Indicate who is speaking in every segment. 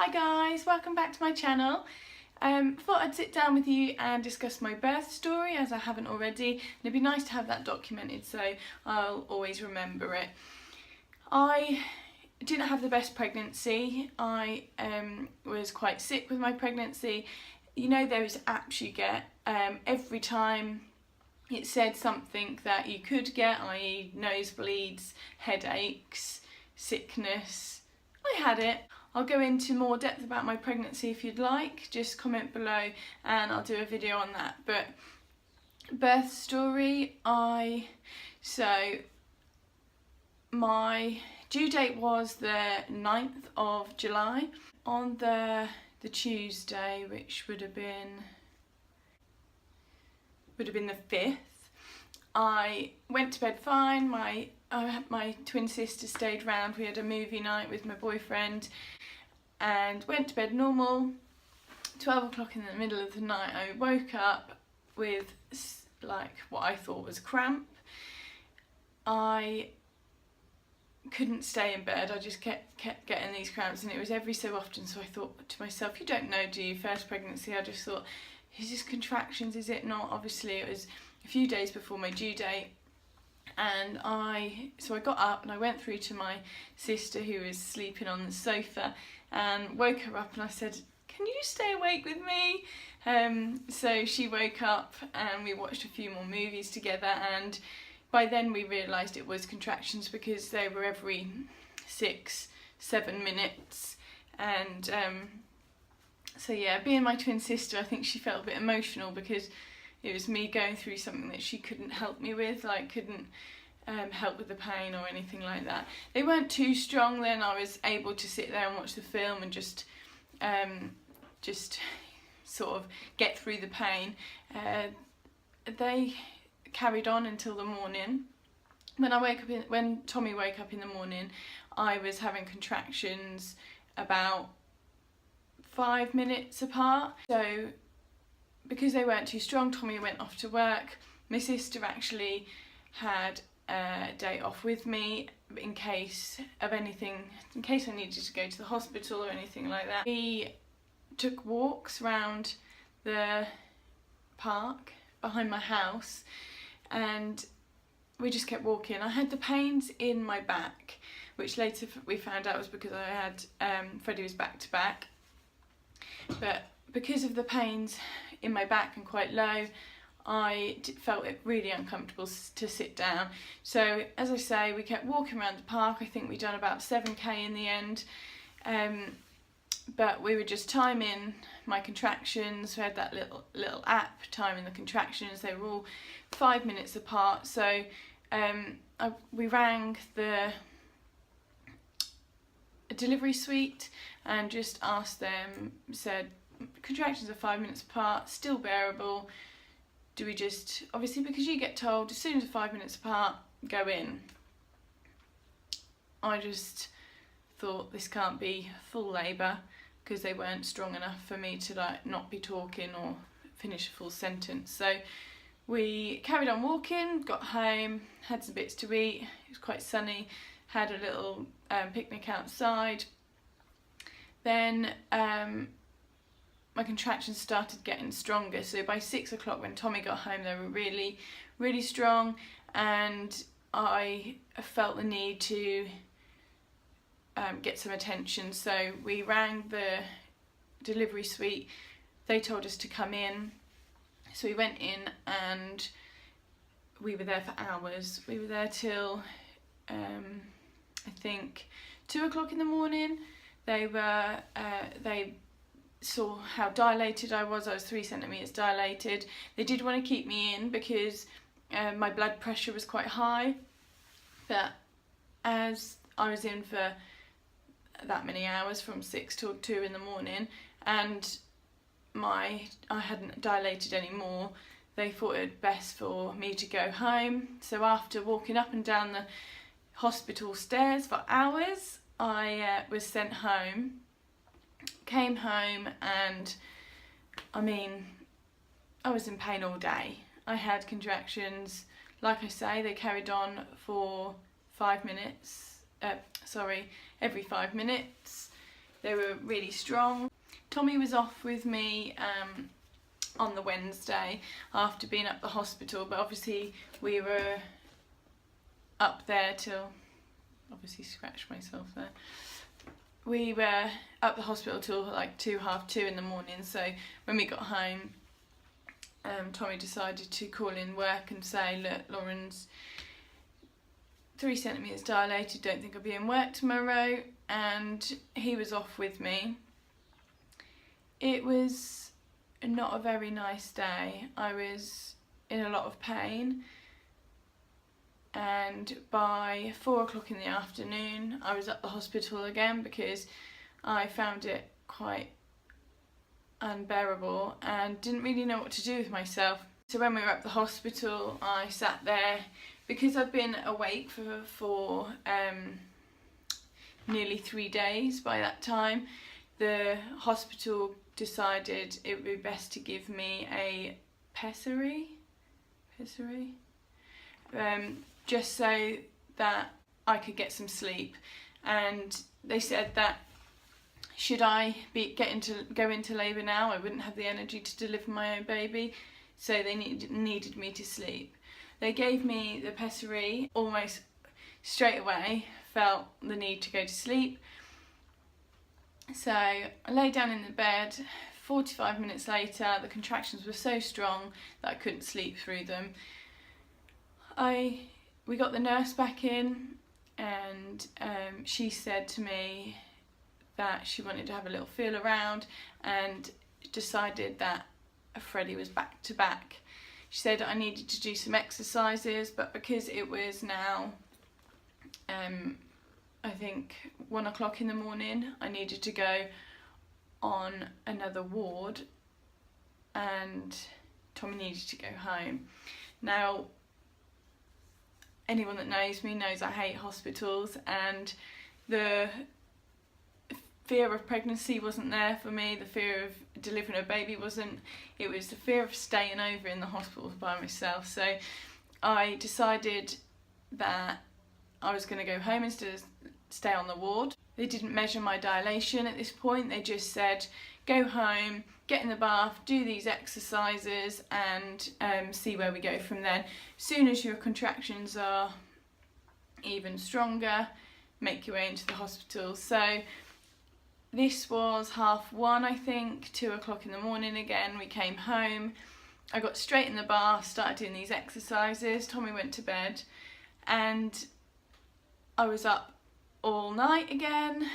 Speaker 1: Hi guys, welcome back to my channel. Thought I'd sit down with you and discuss my birth story as I haven't already, and it'd be nice to have that documented so I'll always remember it. I didn't have the best pregnancy. I was quite sick with my pregnancy. You know those apps you get, every time it said something that you could get, i.e. nosebleeds, headaches, sickness. I had it. I'll go into more depth about my pregnancy if you'd like, just comment below and I'll do a video on that. But birth story, my due date was the 9th of July. On the Tuesday, which would have been the 5th, I went to bed fine. My twin sister stayed round. We had a movie night with my boyfriend and went to bed normal. 12 o'clock in the middle of the night I woke up with like what I thought was cramp. I couldn't stay in bed. I just kept getting these cramps, and it was every so often. So I thought to myself, you don't know, do you? First pregnancy. I just thought, is this contractions, is it not? Obviously it was a few days before my due date, and so I got up and I went through to my sister who was sleeping on the sofa and woke her up, and I said, can you stay awake with me? So she woke up and we watched a few more movies together, and by then we realised it was contractions because they were every 6-7 minutes. And so yeah, being my twin sister, I think she felt a bit emotional because it was me going through something that she couldn't help me with, like couldn't help with the pain or anything like that. They weren't too strong then. I was able to sit there and watch the film and just sort of get through the pain. They carried on until the morning. When Tommy woke up in the morning, I was having contractions about 5 minutes apart. So because they weren't too strong, Tommy went off to work. My sister actually had a day off with me in case of anything, in case I needed to go to the hospital or anything like that. We took walks around the park behind my house and we just kept walking. I had the pains in my back, which later we found out was because I had Freddie was back to back. But because of the pains in my back and quite low, I felt it really uncomfortable to sit down. So as I say, we kept walking around the park. I think we'd done about 7k in the end. But we would just time in my contractions. We had that little app timing the contractions. They were all 5 minutes apart. So we rang the delivery suite and just asked them, said, contractions are 5 minutes apart, still bearable. Do we just, obviously because you get told as soon as 5 minutes apart, go in. I just thought this can't be full labour because they weren't strong enough for me to like not be talking or finish a full sentence. So we carried on walking, got home, had some bits to eat. It was quite sunny, had a little picnic outside. Then my contractions started getting stronger. So by 6 o'clock when Tommy got home, they were really, really strong, and I felt the need to get some attention. So we rang the delivery suite. They told us to come in. So we went in and we were there for hours. We were there till I think 2 o'clock in the morning. They saw how dilated I was 3 centimetres dilated. They did want to keep me in because my blood pressure was quite high, but as I was in for that many hours, from 6 till 2 in the morning, and I hadn't dilated anymore, they thought it best for me to go home. So after walking up and down the hospital stairs for hours, I was sent home. Came home and I mean, I was in pain all day. I had contractions, like I say, they carried on for 5 minutes, every 5 minutes. They were really strong. Tommy was off with me on the Wednesday after being at the hospital, but obviously we were up there till, obviously scratched myself there. We were at the hospital till like 2:30 in the morning, so when we got home, Tommy decided to call in work and say, look, Lauren's 3 centimetres dilated, don't think I'll be in work tomorrow, and he was off with me. It was not a very nice day. I was in a lot of pain, and by 4 o'clock in the afternoon I was at the hospital again because I found it quite unbearable and didn't really know what to do with myself. So when we were at the hospital, I sat there because I'd been awake for nearly 3 days by that time. The hospital decided it would be best to give me a pessary, just so that I could get some sleep, and they said that should I go into labour now, I wouldn't have the energy to deliver my own baby, so they needed me to sleep. They gave me the pessary almost straight away, felt the need to go to sleep. So I lay down in the bed. 45 minutes later, the contractions were so strong that I couldn't sleep through them. We got the nurse back in, and she said to me that she wanted to have a little feel around and decided that Freddie was back to back. She said I needed to do some exercises, but because it was now I think 1 o'clock in the morning, I needed to go on another ward and Tommy needed to go home. Now, anyone that knows me knows I hate hospitals, and the fear of pregnancy wasn't there for me, the fear of delivering a baby wasn't, it was the fear of staying over in the hospital by myself. So I decided that I was going to go home instead of stay on the ward. They didn't measure my dilation at this point, they just said go home, get in the bath, do these exercises and see where we go from then. Soon as your contractions are even stronger, make your way into the hospital. So this was 1:30, I think, 2 o'clock in the morning again. We came home, I got straight in the bath, started doing these exercises, Tommy went to bed, and I was up all night again.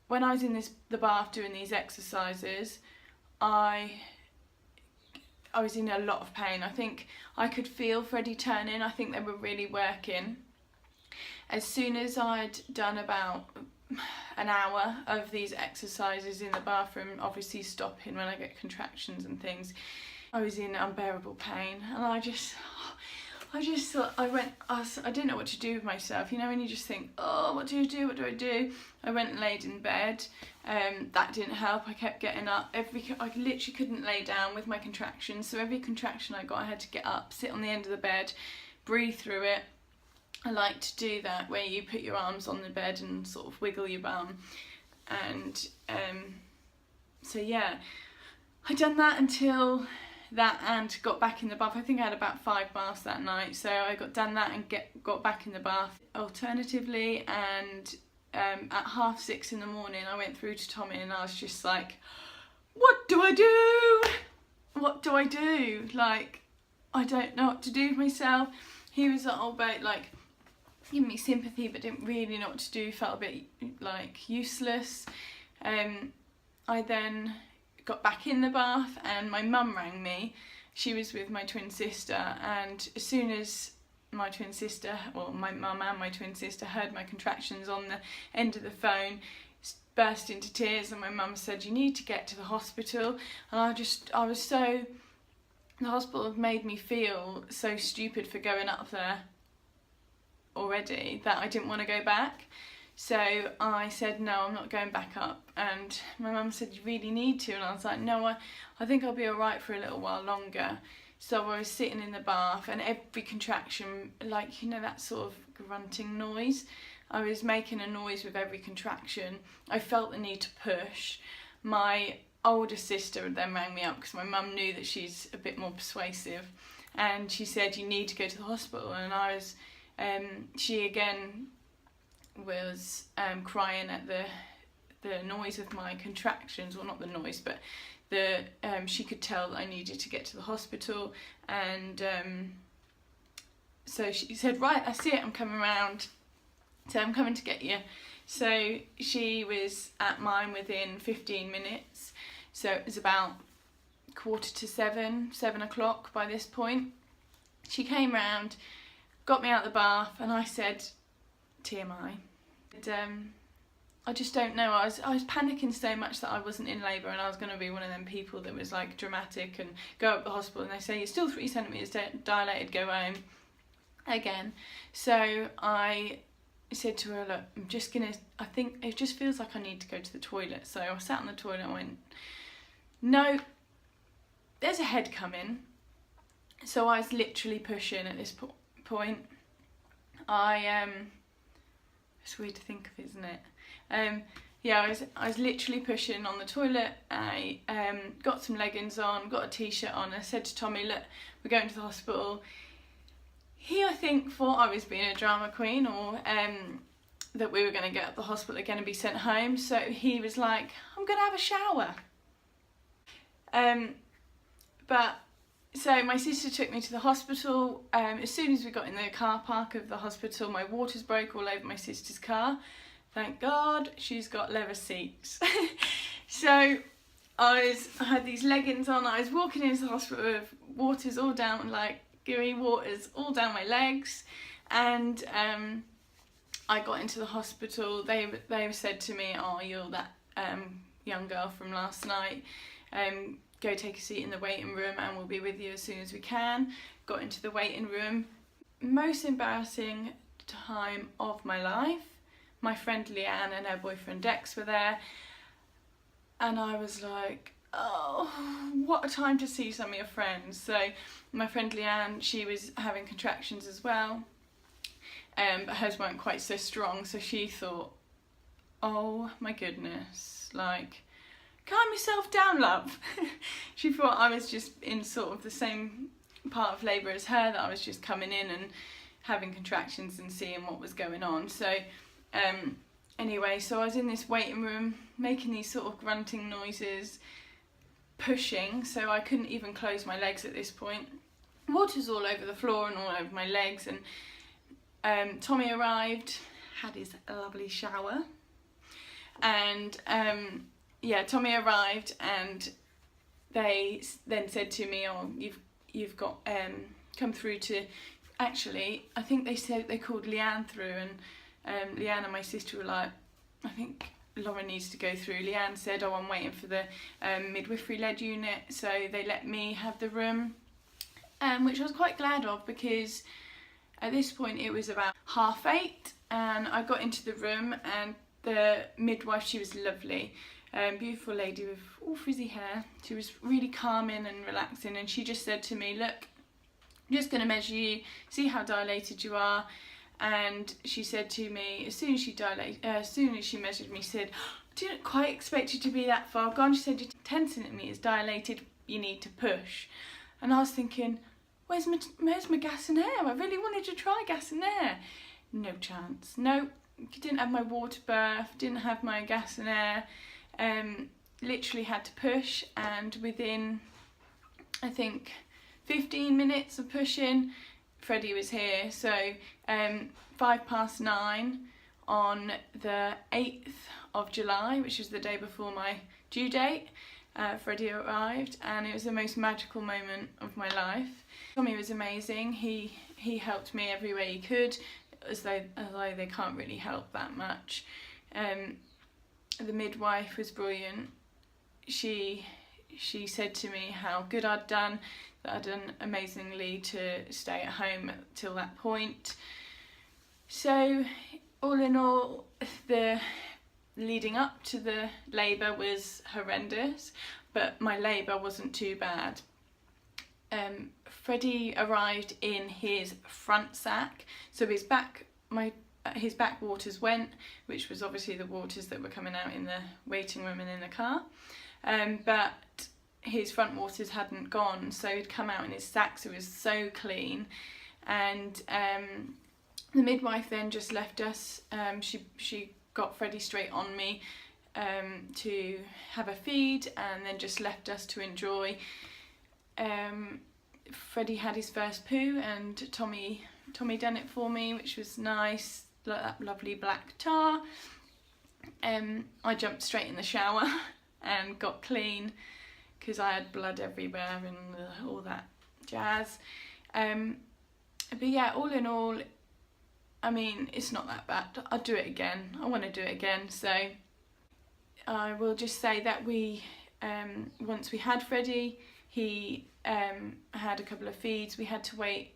Speaker 1: When I was in the bath doing these exercises, I was in a lot of pain. I think I could feel Freddie turning. I think they were really working. As soon as I'd done about an hour of these exercises in the bathroom, obviously stopping when I get contractions and things, I was in unbearable pain, and I just thought, I didn't know what to do with myself, you know, when you just think, oh, what do I do? I went and laid in bed, that didn't help, I kept getting up, I literally couldn't lay down with my contractions, so every contraction I got I had to get up, sit on the end of the bed, breathe through it. I like to do that, where you put your arms on the bed and sort of wiggle your bum, and so yeah, I done that until that and got back in the bath. I think I had about 5 baths that night, so I done that and got back in the bath. Alternatively, and at 6:30 in the morning, I went through to Tommy and I was just like, what do I do? What do I do? Like, I don't know what to do with myself. He was at all about like giving me sympathy, but didn't really know what to do, felt a bit like useless. I then got back in the bath and my mum rang me. She was with my twin sister, and as soon as my twin sister, well, my mum and my twin sister heard my contractions on the end of the phone, burst into tears, and my mum said, you need to get to the hospital. And the hospital had made me feel so stupid for going up there already that I didn't want to go back. So I said, no, I'm not going back up, and my mum said, you really need to, and I was like, no, I think I'll be alright for a little while longer. So I was sitting in the bath, and every contraction, like, you know, that sort of grunting noise, I was making a noise with every contraction. I felt the need to push. My older sister then rang me up because my mum knew that she's a bit more persuasive, and she said, you need to go to the hospital. And I was, she again was crying at the noise of my contractions, well, not the noise, but she could tell that I needed to get to the hospital. And so she said, right, I see it, I'm coming round, so I'm coming to get you. So she was at mine within 15 minutes, so it was about 6:45, 7 o'clock by this point. She came round, got me out of the bath, and I said, TMI. And, I just don't know, I was panicking so much that I wasn't in labour, and I was going to be one of them people that was like dramatic and go up the hospital and they say, you're still 3 centimetres dilated, go home again. So I said to her, look, I'm just gonna, I think it just feels like I need to go to the toilet. So I sat on the toilet and went, no, there's a head coming. So I was literally pushing at this point. It's weird to think of, isn't it? Yeah, I was literally pushing on the toilet. I got some leggings on, got a t-shirt on. I said to Tommy, look, we're going to the hospital. He, I think, thought I was being a drama queen, or that we were going to get at the hospital again and be sent home. So he was like, I'm going to have a shower. So my sister took me to the hospital. As soon as we got in the car park of the hospital, my waters broke all over my sister's car. Thank God she's got leather seats. So I had these leggings on. I was walking into the hospital with waters all down, like gooey waters all down my legs, and I got into the hospital. They said to me, oh, you're that young girl from last night. Go take a seat in the waiting room and we'll be with you as soon as we can. Got into the waiting room. Most embarrassing time of my life. My friend Leanne and her boyfriend Dex were there, and I was like, oh, what a time to see some of your friends. So my friend Leanne, she was having contractions as well, but hers weren't quite so strong, so she thought, oh my goodness, like, calm yourself down, love. She thought I was just in sort of the same part of labour as her, that I was just coming in and having contractions and seeing what was going on. So anyway, so I was in this waiting room making these sort of grunting noises, pushing, so I couldn't even close my legs at this point. Water's all over the floor and all over my legs, and Tommy arrived, had his lovely shower, and yeah, Tommy arrived, and they then said to me, oh, you've got come through to, actually I think they said they called Leanne through, and Leanne and my sister were like, I think Lauren needs to go through. Leanne said, oh, I'm waiting for the midwifery led unit, so they let me have the room, which I was quite glad of, because at this point it was about 8:30, and I got into the room, and the midwife, she was lovely, beautiful lady with all frizzy hair. She was really calming and relaxing, and she just said to me, look, I'm just going to measure you, see how dilated you are. And she said to me, as soon as she measured me, she said, I didn't quite expect you to be that far gone. She said, you're 10 centimetres dilated, you need to push. And I was thinking, where's my gas and air? I really wanted to try gas and air. No chance. No, didn't have my water birth, didn't have my gas and air. Literally had to push, and within, I think, 15 minutes of pushing, Freddie was here. So 9:05 on the 8th of July, which was the day before my due date, Freddie arrived, and it was the most magical moment of my life. Tommy was amazing. He helped me every way he could, although they can't really help that much. The midwife was brilliant. She said to me how good I'd done, that I'd done amazingly to stay at home till that point. So all in all, the leading up to the labour was horrendous, but my labour wasn't too bad. Freddie arrived in his front sack, so his back, my his back waters went, which was obviously the waters that were coming out in the waiting room and in the car, but his front waters hadn't gone, so he'd come out in his sac, so it was so clean. And the midwife then just left us. She got Freddie straight on me to have a feed, and then just left us to enjoy. Freddie had his first poo, and Tommy done it for me, which was nice. That lovely black tar. I jumped straight in the shower and got clean because I had blood everywhere and all that jazz. But yeah, all in all, I mean, it's not that bad. I'll do it again. I want to do it again. So I will just say that we, once we had Freddie, he had a couple of feeds. We had to wait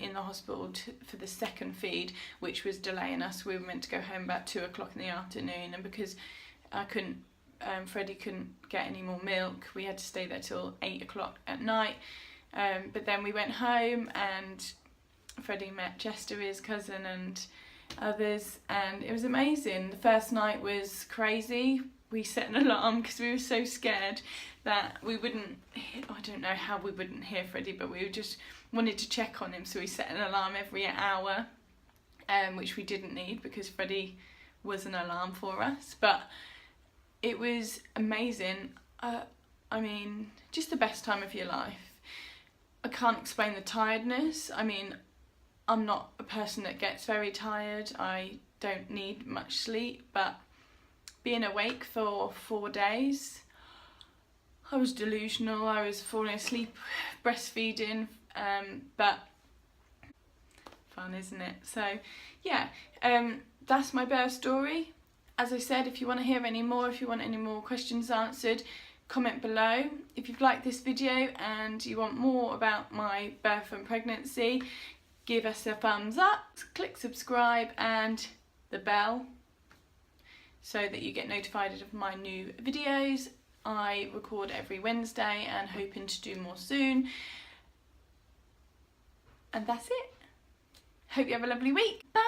Speaker 1: in the hospital for the second feed, which was delaying us. We were meant to go home about 2 o'clock in the afternoon, and because Freddie couldn't get any more milk, we had to stay there till 8 o'clock at night. But then we went home, and Freddie met Chester, his cousin, and others, and it was amazing. The first night was crazy. We set an alarm because we were so scared that we wouldn't, I don't know how we wouldn't hear Freddie, but we just wanted to check on him, so we set an alarm every hour, which we didn't need because Freddie was an alarm for us. But it was amazing. I mean, just the best time of your life. I can't explain the tiredness. I mean, I'm not a person that gets very tired. I don't need much sleep, but being awake for 4 days, I was delusional. I was falling asleep breastfeeding, but fun, isn't it? So yeah, that's my birth story. As I said, if you want to hear any more, if you want any more questions answered, comment below. If you've liked this video and you want more about my birth and pregnancy, give us a thumbs up, click subscribe and the bell so that you get notified of my new videos. I record every Wednesday and hoping to do more soon. And that's it. Hope you have a lovely week. Bye!